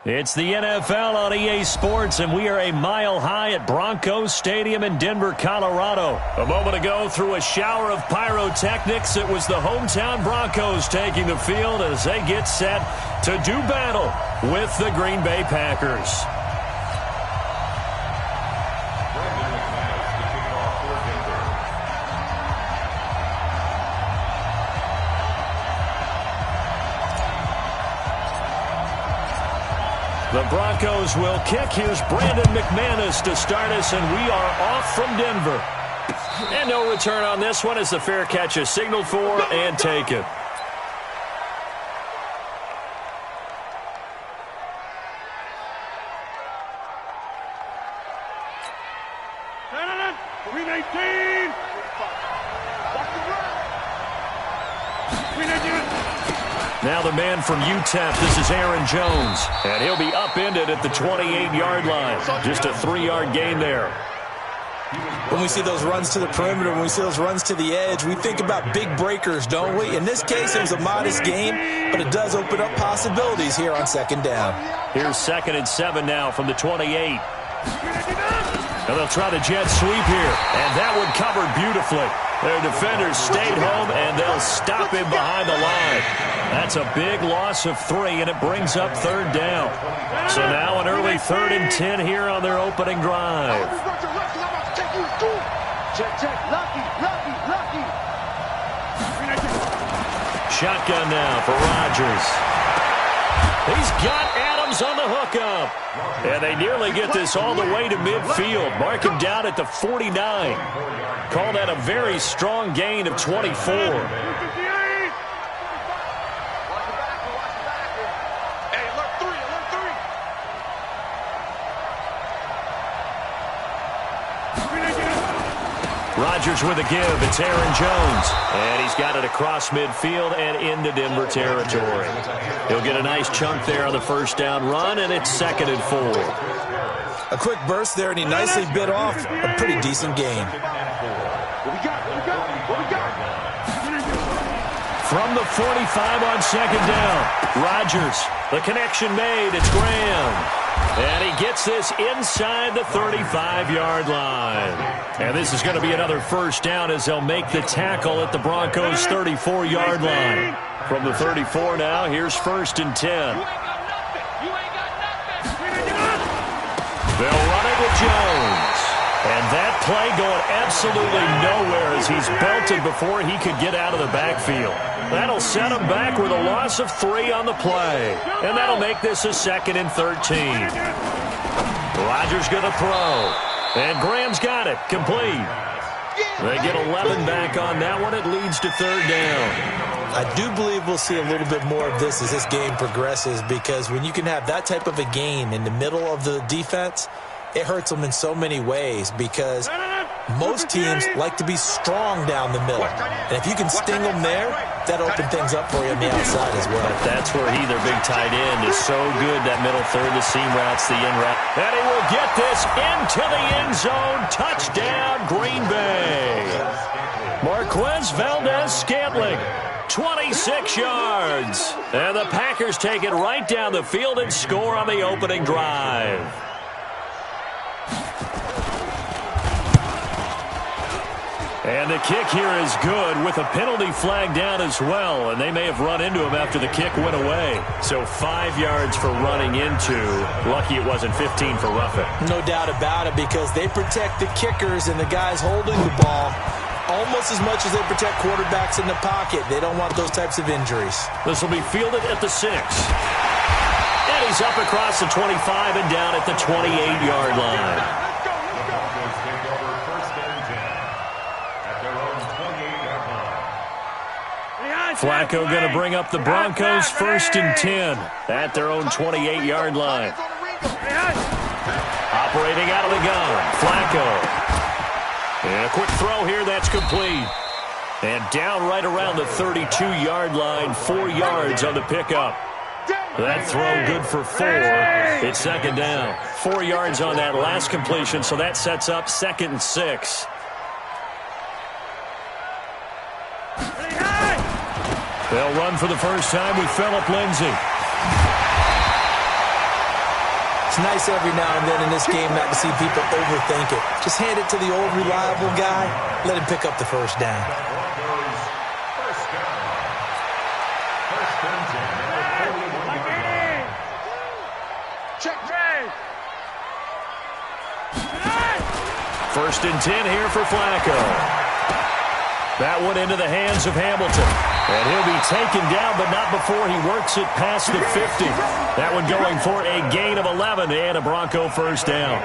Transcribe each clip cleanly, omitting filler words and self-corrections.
It's the NFL on EA Sports, and we are a mile high at Broncos Stadium in Denver, Colorado. A moment ago, through a shower of pyrotechnics, it was the hometown Broncos taking the field as they get set to do battle with the Green Bay Packers. The Broncos will kick. Here's Brandon McManus to start us, and we are off from Denver. And no return on this one as the fair catch is signaled for and taken. Now the man from UTEP, this is Aaron Jones, and he'll be upended at the 28-yard line. Just a 3-yard gain there. When we see those runs to the perimeter, when we see those runs to the edge, we think about big breakers, don't we? In this case, it was a modest gain, but it does open up possibilities here on second down. Here's 2nd and 7 now from the 28. And they'll try the jet sweep here, and that one covered beautifully. Their defenders stayed home, and they'll stop him behind the line. That's a big loss of 3, and it brings up 3rd down. So now an early 3rd and 10 here on their opening drive. Shotgun now for Rodgers. He's got Adams on the hookup. And they nearly get this all the way to midfield. Mark him down at the 49. Call that a very strong gain of 24. Rodgers with a give. It's Aaron Jones. And he's got it across midfield and into Denver territory. He'll get a nice chunk there on the first down run, and it's 2nd and 4. A quick burst there, and he nicely bit off a pretty decent gain. From the 45 on 2nd down. Rodgers, the connection made. It's Graham. And he gets this inside the 35-yard line. And this is going to be another first down as they'll make the tackle at the Broncos' 34-yard line. From the 34 now, here's 1st and 10. They'll run it with Jones. And that play going absolutely nowhere as he's belted before he could get out of the backfield. That'll set him back with a loss of 3 on the play. And that'll make this a 2nd and 13. Rodgers going to throw. And Graham's got it. Complete. They get 11 back on that one. It leads to 3rd down. I do believe we'll see a little bit more of this as this game progresses, because when you can have that type of a gain in the middle of the defense, it hurts them in so many ways, because most teams like to be strong down the middle. And if you can sting them there, that opens things up for you on the outside as well. That's where he, their big tight end, is so good, that middle third, the seam routes, the in route. And he will get this into the end zone. Touchdown, Green Bay. Marquez Valdez-Scantling, 26 yards. And the Packers take it right down the field and score on the opening drive. And the kick here is good with a penalty flag down as well. And they may have run into him after the kick went away. So 5 yards for running into. Lucky it wasn't 15 for roughing. No doubt about it, because they protect the kickers and the guys holding the ball almost as much as they protect quarterbacks in the pocket. They don't want those types of injuries. This will be fielded at the 6. And he's up across the 25 and down at the 28-yard line. Flacco going to bring up the Broncos 1st and 10 at their own 28-yard line. Operating out of the gun, Flacco. And a quick throw here, that's complete. And down right around the 32-yard line, 4 yards on the pickup. That throw good for 4. It's 2nd down. 4 yards on that last completion, so that sets up 2nd and 6. They'll run for the first time with Phillip Lindsay. It's nice every now and then in this game not to see people overthink it. Just hand it to the old reliable guy. Let him pick up the first down. First and 10 here for Flacco. That one into the hands of Hamilton. And he'll be taken down, but not before he works it past the 50. That one going for a gain of 11 and a Bronco first down.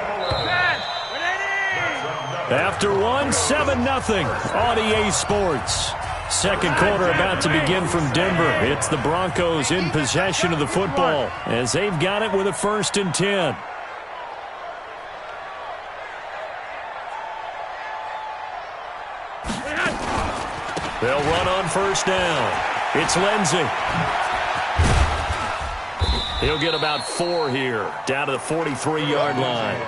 After one, 7-0 on EA Sports. Second quarter about to begin from Denver. It's the Broncos in possession of the football as they've got it with a first and 10. They'll run on first down. It's Lindsey. He'll get about 4 here, down to the 43-yard line.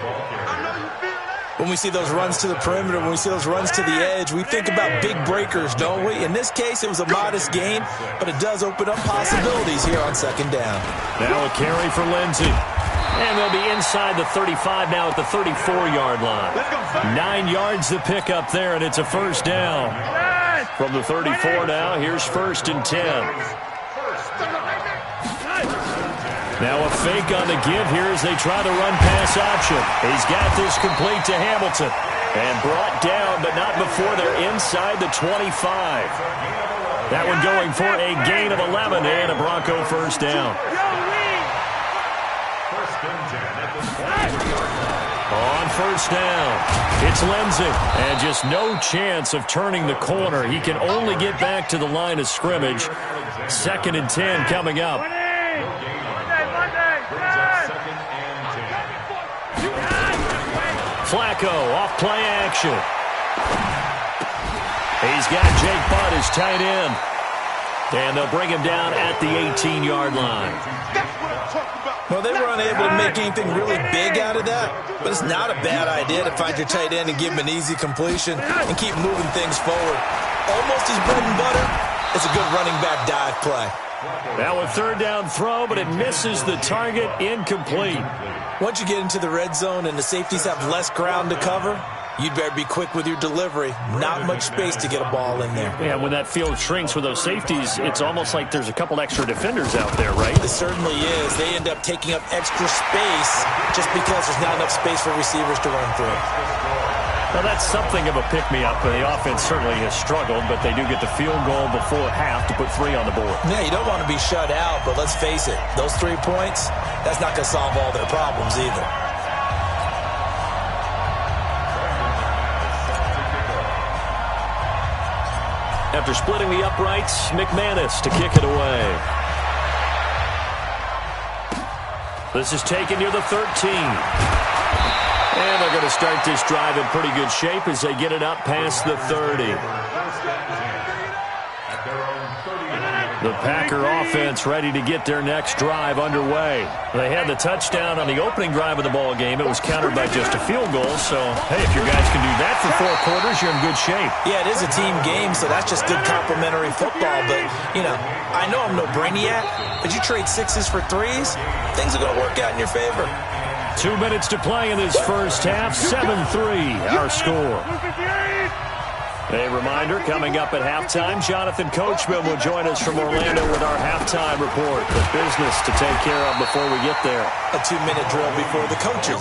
When we see those runs to the perimeter, when we see those runs to the edge, we think about big breakers, don't we? In this case, it was a modest gain, but it does open up possibilities here on second down. Now a carry for Lindsey. And they'll be inside the 35 now at the 34-yard line. 9 yards to pick up there, and it's a first down. From the 34 now, here's first and 10. Now a fake on the give here as they try the run-pass option. He's got this complete to Hamilton. And brought down, but not before they're inside the 25. That one going for a gain of 11 and a Bronco first down. On first down, it's Lindsey. And just no chance of turning the corner. He can only get back to the line of scrimmage. Second and 10 coming up. Flacco off play action. He's got Jake Butt as tight end. And they'll bring him down at the 18-yard line. Well, they were unable to make anything really big out of that, but it's not a bad idea to find your tight end and give him an easy completion and keep moving things forward. Almost his bread and butter. It's a good running back dive play. Now a third down throw, but it misses the target, incomplete. Once you get into the red zone and the safeties have less ground to cover, you'd better be quick with your delivery. Not much space to get a ball in there. Yeah, when that field shrinks with those safeties, it's almost like there's a couple extra defenders out there, right? It certainly is. They end up taking up extra space just because there's not enough space for receivers to run through. Well, that's something of a pick-me-up. The offense certainly has struggled, but they do get the field goal before half to put 3 on the board. Yeah, you don't want to be shut out, but let's face it, those 3 points, that's not going to solve all their problems either. After splitting the uprights, McManus to kick it away. This is taken near the 13. And they're going to start this drive in pretty good shape as they get it up past the 30. The Packer offense ready to get their next drive underway. They had the touchdown on the opening drive of the ball game. It was countered by just a field goal. So, hey, if your guys can do that for 4 quarters, you're in good shape. Yeah, it is a team game, so that's just good complimentary football. But, you know, I know I'm no brainiac, but you trade 6s for 3s, things are going to work out in your favor. 2 minutes to play in this first half. 7-3 our score. A reminder, coming up at halftime, Jonathan Coachman will join us from Orlando with our halftime report. The business to take care of before we get there. A 2-minute drill before the coaches.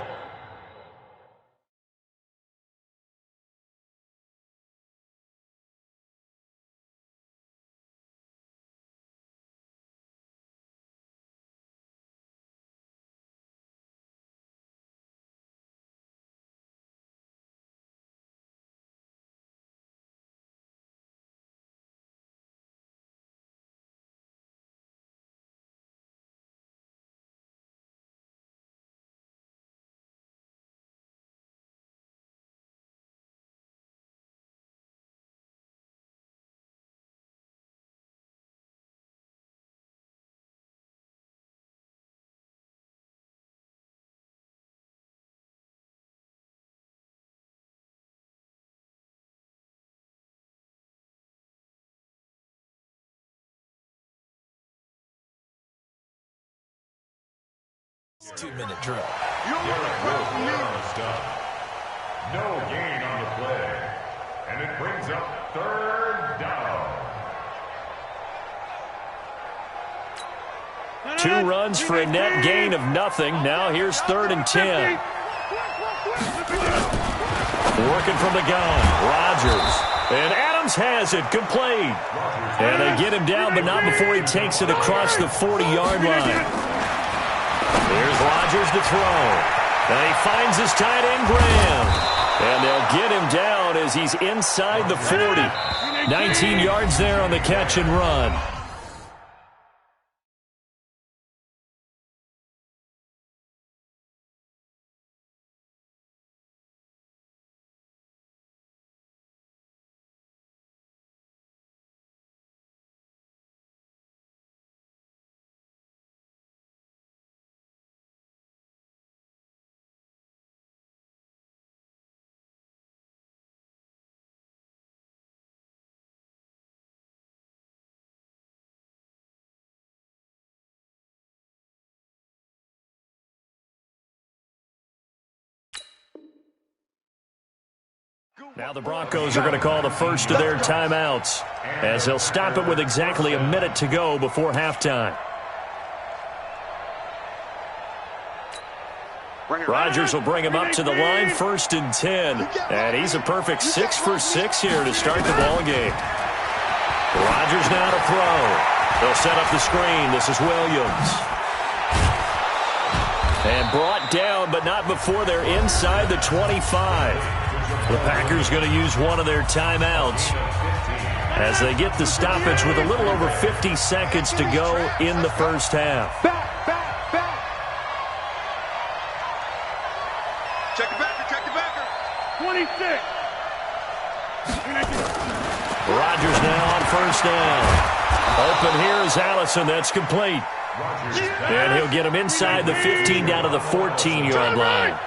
2-minute drill. No gain on the play. And it brings up third down. 2 runs for a net gain of nothing. Now here's 3rd and 10. Working from the gun, Rodgers. And Adams has it, complete. And they get him down, but not before he takes it across the 40-yard line. Here's Rodgers to throw. And he finds his tight end, Graham. And they'll get him down as he's inside the 40. 19 yards there on the catch and run. Now the Broncos are going to call the first of their timeouts as they'll stop it with exactly a minute to go before halftime. Rodgers will bring him up to the line, 1st and 10. And he's a perfect 6 for 6 here to start the ball game. Rodgers now to throw. They'll set up the screen. This is Williams. And brought down, but not before they're inside the 25. The Packers going to use one of their timeouts as they get the stoppage with a little over 50 seconds to go in the first half. Check the backer. 26. Rodgers now on 1st down. Open here is Allison. That's complete. And he'll get him inside the 15 down to the 14-yard line.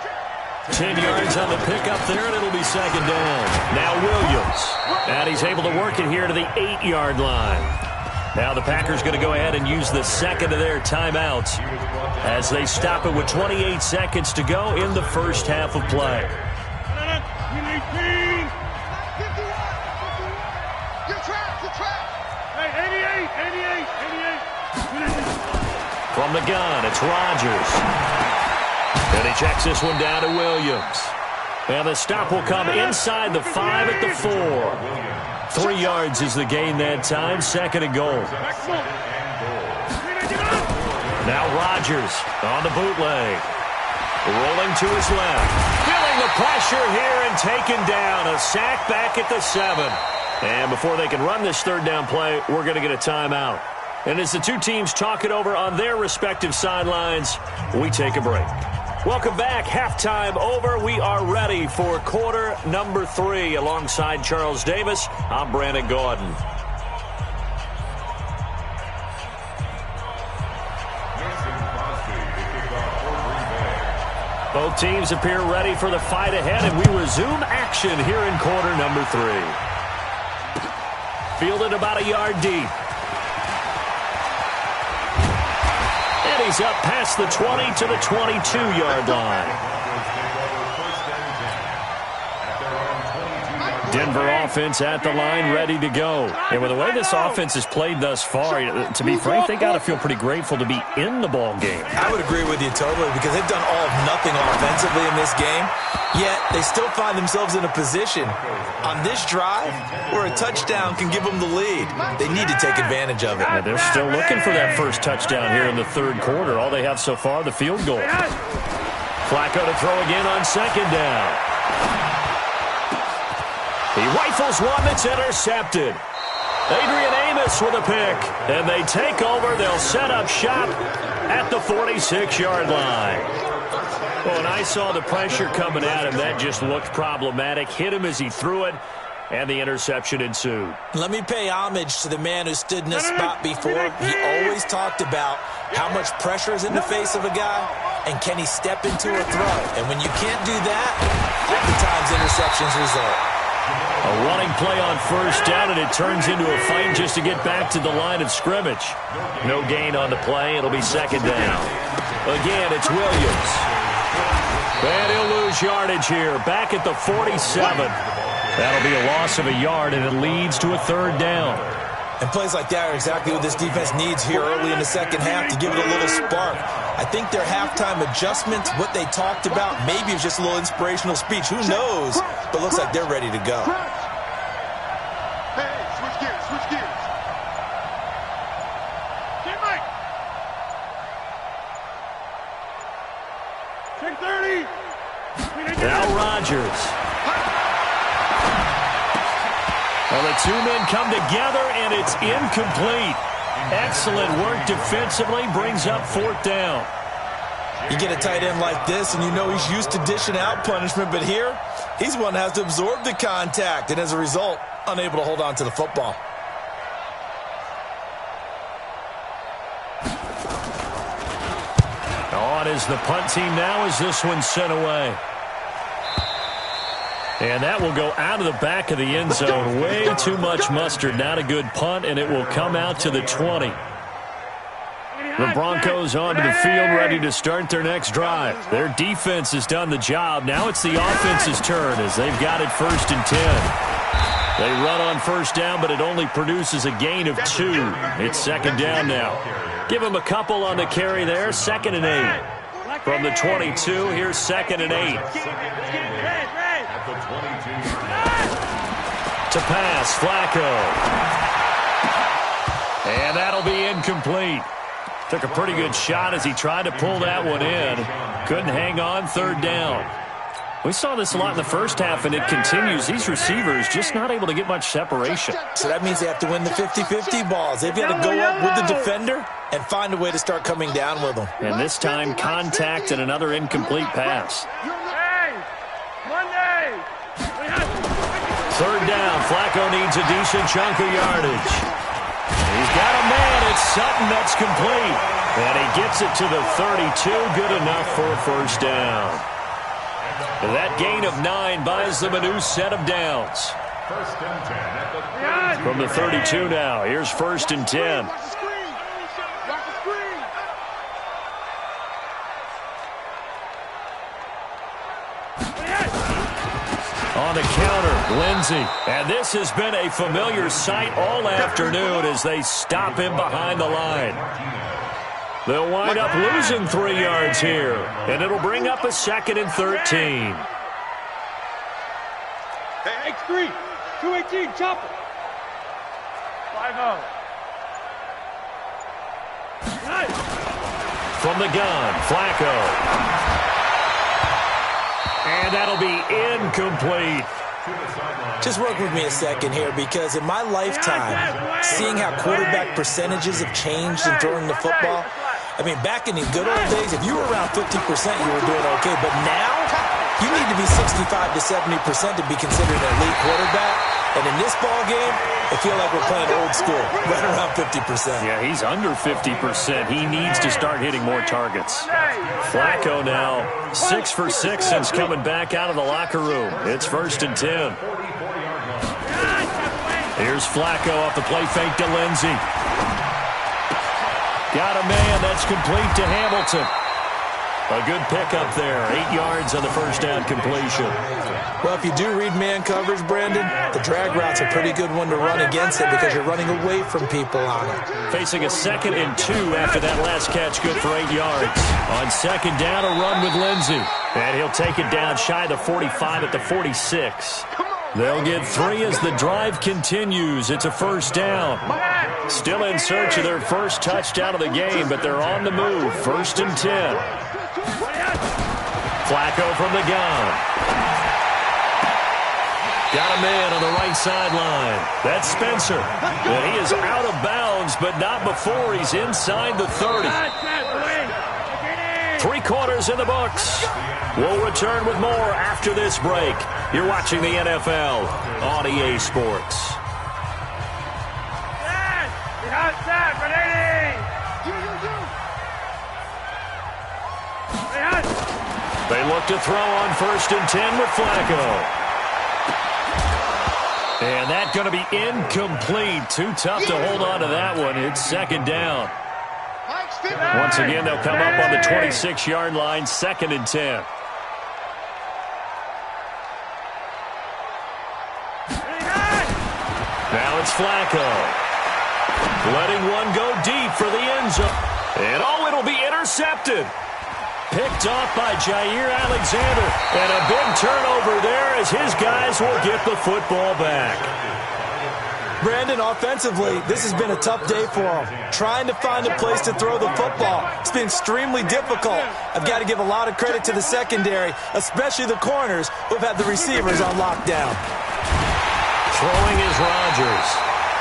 10 yards on the pickup there, and it'll be 2nd down. Now Williams. And he's able to work it here to the 8-yard line. Now the Packers going to go ahead and use the second of their timeouts as they stop it with 28 seconds to go in the first half of play. From the gun, it's Rodgers. And he checks this one down to Williams. And the stop will come inside the 5 at the 4. 3 yards is the gain that time, 2nd and goal. Now Rodgers on the bootleg. Rolling to his left. Feeling the pressure here and taken down. A sack back at the 7. And before they can run this 3rd down play, we're going to get a timeout. And as the two teams talk it over on their respective sidelines, we take a break. Welcome back. Halftime over. We are ready for quarter number 3. Alongside Charles Davis, I'm Brandon Gordon. Both teams appear ready for the fight ahead, and we resume action here in quarter number 3. Fielded about a yard deep. And he's up past the 20 to the 22-yard line. Denver offense at the line, ready to go. And with the way this offense has played thus far, to be frank, they got to feel pretty grateful to be in the ball game. I would agree with you totally because they've done all of nothing offensively in this game, yet they still find themselves in a position on this drive where a touchdown can give them the lead. They need to take advantage of it. Yeah, they're still looking for that first touchdown here in the 3rd quarter. All they have so far, the field goal. Flacco to throw again on 2nd down. He rifles one that's intercepted. Adrian Amos with a pick. And they take over. They'll set up shop at the 46-yard line. Well, and I saw the pressure coming at him. That just looked problematic. Hit him as he threw it, and the interception ensued. Let me pay homage to the man who stood in this spot before. He always talked about how much pressure is in the face of a guy, and can he step into a throw. And when you can't do that, oftentimes interceptions result. A running play on 1st down, and it turns into a fight just to get back to the line of scrimmage. No gain on the play. It'll be 2nd down. Again, it's Williams. And he'll lose yardage here, back at the 47. That'll be a loss of a yard, and it leads to a third down. And plays like that are exactly what this defense needs here early in the second half to give it a little spark. I think their halftime adjustments, what they talked about, maybe it's just a little inspirational speech. Who knows? But looks like they're ready to go. Hey, switch gears, switch gears. Get Mike. Check 30. Now Rodgers. Well, the two men come together, and it's incomplete. Excellent work defensively, brings up fourth down. You get a tight end like this, and you know he's used to dishing out punishment, but here, he's one that has to absorb the contact, and as a result, unable to hold on to the football. On is the punt team now as this one's sent away. And that will go out of the back of the end zone. Way too much mustard. Not a good punt, and it will come out to the 20. The Broncos onto the field, ready to start their next drive. Their defense has done the job. Now it's the offense's turn as they've got it 1st and 10. They run on first down, but it only produces a gain of 2. It's second down now. Give them a couple on the carry there. 2nd and 8. From the 22, here's 2nd and 8. To pass, Flacco. And that'll be incomplete. Took a pretty good shot as he tried to pull that one in. Couldn't hang on, 3rd down. We saw this a lot in the first half, and it continues. These receivers just not able to get much separation. So that means they have to win the 50-50 balls. They've got to go up with the defender and find a way to start coming down with them. And this time, contact and another incomplete pass. Third down. Flacco needs a decent chunk of yardage. He's got a man. It's Sutton that's complete. And he gets it to the 32. Good enough for a first down. That gain of 9 buys them a new set of downs. From the 32 now, here's 1st and 10. On the counter, Lindsey. And this has been a familiar sight all afternoon as they stop him behind the line. They'll wind up losing 3 yards here, and it'll bring up a 2nd and 13. Hey, X3, 218, chop it. 5-0. From the gun, Flacco. And that'll be incomplete. Just work with me a second here, because in my lifetime, seeing how quarterback percentages have changed in throwing the football, I mean, back in the good old days, if you were around 50%, you were doing okay. But now, you need to be 65 to 70% to be considered an elite quarterback. And in this ball game, I feel like we're playing old school, right around 50%. Yeah, he's under 50%. He needs to start hitting more targets. Flacco now 6 for 6 since coming back out of the locker room. It's 1st and 10. Here's Flacco off the play fake to Lindsey. Got a man. That's complete to Hamilton. A good pickup there. 8 yards on the first down completion. Well, if you do read man coverage, Brandon, the drag route's a pretty good one to run against it because you're running away from people on it. Facing a 2nd and 2 after that last catch, good for 8 yards. On 2nd down, a run with Lindsey. And he'll take it down shy of the 45 at the 46. They'll get 3 as the drive continues. It's a first down. Still in search of their first touchdown of the game, but they're on the move. 1st and 10. Flacco from the gun. Got a man on the right sideline. That's Spencer. And he is out of bounds, but not before he's inside the 30. 3 quarters in the books. We'll return with more after this break. You're watching the NFL on EA Sports. They look to throw on 1st and 10 with Flacco. And that's going to be incomplete. Too tough to hold on to that one. It's 2nd down. Once again, they'll come up on the 26-yard line, 2nd and 10. Now it's Flacco. Letting one go deep for the end zone. And it'll be intercepted. Picked off by Jair Alexander. And a big turnover there as his guys will get the football back. Brandon, offensively, this has been a tough day for him. Trying to find a place to throw the football. It's been extremely difficult. I've got to give a lot of credit to the secondary, especially the corners who have had the receivers on lockdown. Throwing is Rodgers.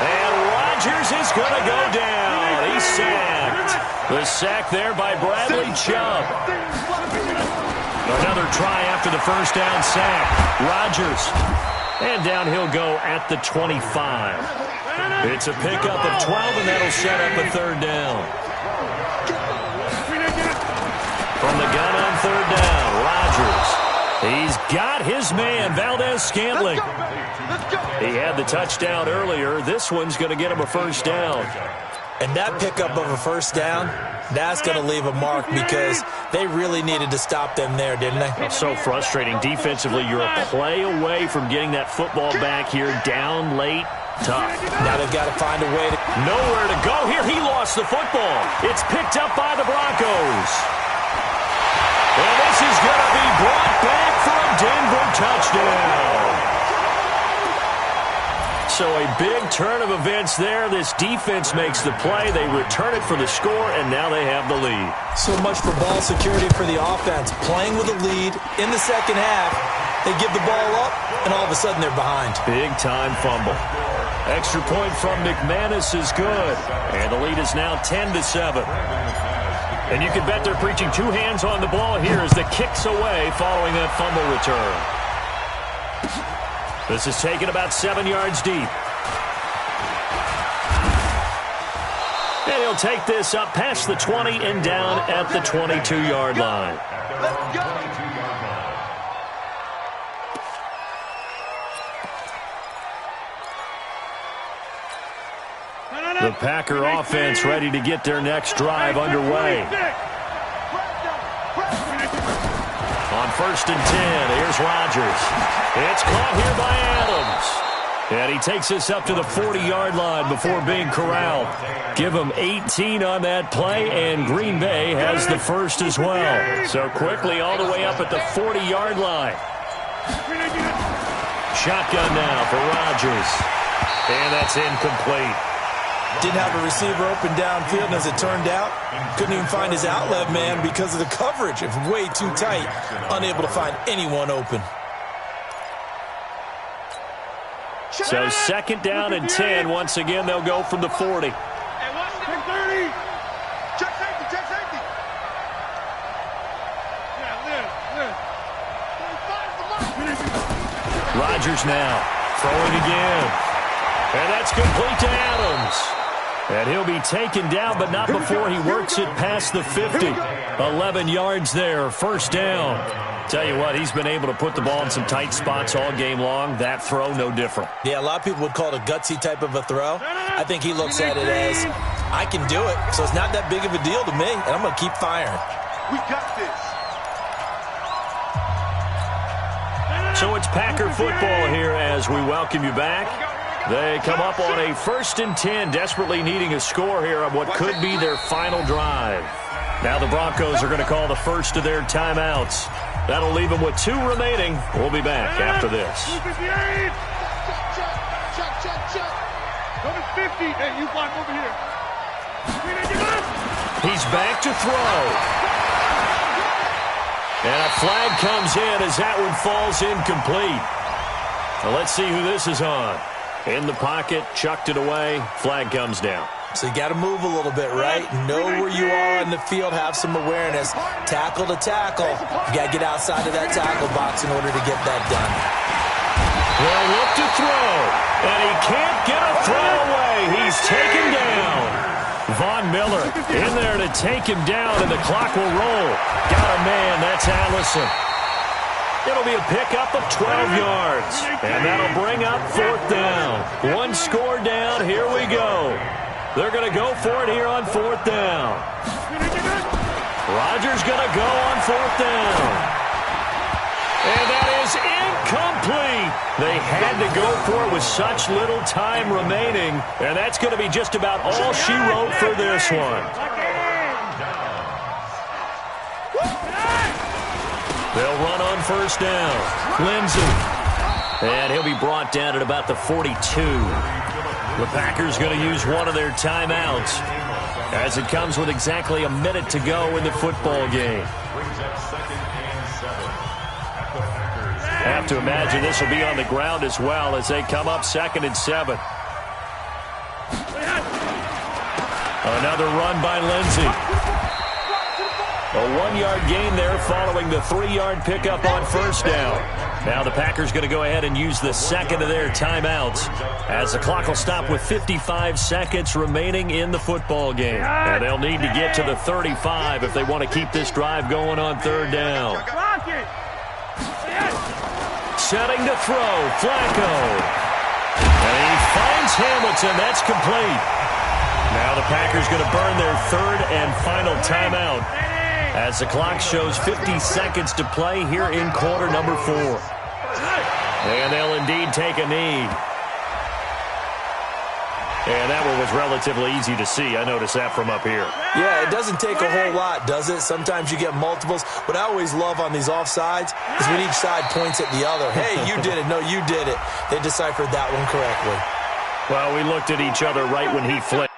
And Rodgers is going to go down. He's sacked. The sack there by Bradley Chubb. Another try after the first down sack. Rodgers. And down he'll go at the 25. It's a pickup of 12, and that'll set up a 3rd down. From the gun on 3rd down, Rodgers. He's got his man, Valdez-Scantling. He had the touchdown earlier. This one's going to get him a 1st down. And that pickup of a 1st down, that's going to leave a mark because they really needed to stop them there, didn't they? So frustrating. Defensively, you're a play away from getting that football back here down late. Tough. Now they've got to find a way to... Nowhere to go here. He lost the football. It's picked up by the Broncos. And this is going to be brought back for a Denver touchdown. So a big turn of events there. This defense makes the play. They return it for the score, and now they have the lead. So much for ball security for the offense. Playing with a lead in the second half, they give the ball up, and all of a sudden they're behind. Big-time fumble. Extra point from McManus is good. And the lead is now 10-7. And you can bet they're preaching 2 hands on the ball here as the kick's away following that fumble return. This is taken about 7 yards deep. And he'll take this up past the 20 and down at the 22-yard line. The Packer offense ready to get their next drive underway. On 1st and 10, here's Rodgers. It's caught here by Adams. And he takes this up to the 40-yard line before being corralled. Give him 18 on that play, and Green Bay has the first as well. So quickly all the way up at the 40-yard line. Shotgun now for Rodgers. And that's incomplete. Didn't have a receiver open downfield, and as it turned out, couldn't even find his outlet man because of the coverage. It was way too tight, unable to find anyone open. So 2nd down and 10. Once again, they'll go from the 40. Rodgers now throwing again. And that's complete to Adams. And he'll be taken down, but not before he works it past the 50. 11 yards there, 1st down. Tell you what, he's been able to put the ball in some tight spots all game long. That throw, no different. Yeah, a lot of people would call it a gutsy type of a throw. I think he looks at it as, I can do it, so it's not that big of a deal to me, and I'm going to keep firing. We got this. So it's Packer football here as we welcome you back. They come up on a 1st and 10, desperately needing a score here on what could be their final drive. Now the Broncos are going to call the first of their timeouts. That'll leave them with 2 remaining. We'll be back after this. Number 50. Hey, you block over here. He's back to throw. And a flag comes in as that one falls incomplete. Now let's see who this is on. In the pocket, chucked it away, flag comes down. So you got to move a little bit, right? Know where you are on the field, have some awareness. Tackle to tackle. You got to get outside of that tackle box in order to get that done. They'll look to throw, and he can't get a throw away. He's taken down. Von Miller in there to take him down, and the clock will roll. Got a man, that's Allison. It'll be a pickup of 12 yards, and that'll bring up 4th down. 1 score down, here we go. They're going to go for it here on 4th down. Rodgers going to go on 4th down. And that is incomplete. They had to go for it with such little time remaining. And that's going to be just about all she wrote for this one. They'll run on 1st down. Lindsay. And he'll be brought down at about the 42. The Packers going to use one of their timeouts as it comes with exactly a minute to go in the football game. Have to imagine this will be on the ground as well as they come up 2nd and 7. Another run by Lindsay. A 1-yard gain there following the 3-yard pickup on 1st down. Now the Packers going to go ahead and use the second of their timeouts as the clock will stop with 55 seconds remaining in the football game. And they'll need to get to the 35 if they want to keep this drive going on 3rd down. Setting to throw, Flacco. And he finds Hamilton. That's complete. Now the Packers going to burn their 3rd and final timeout as the clock shows 50 seconds to play here in quarter number 4. And they'll indeed take a knee. And that one was relatively easy to see. I noticed that from up here. Yeah, it doesn't take a whole lot, does it? Sometimes you get multiples. What I always love on these offsides is when each side points at the other. Hey, you did it. No, you did it. They deciphered that one correctly. Well, we looked at each other right when he flipped.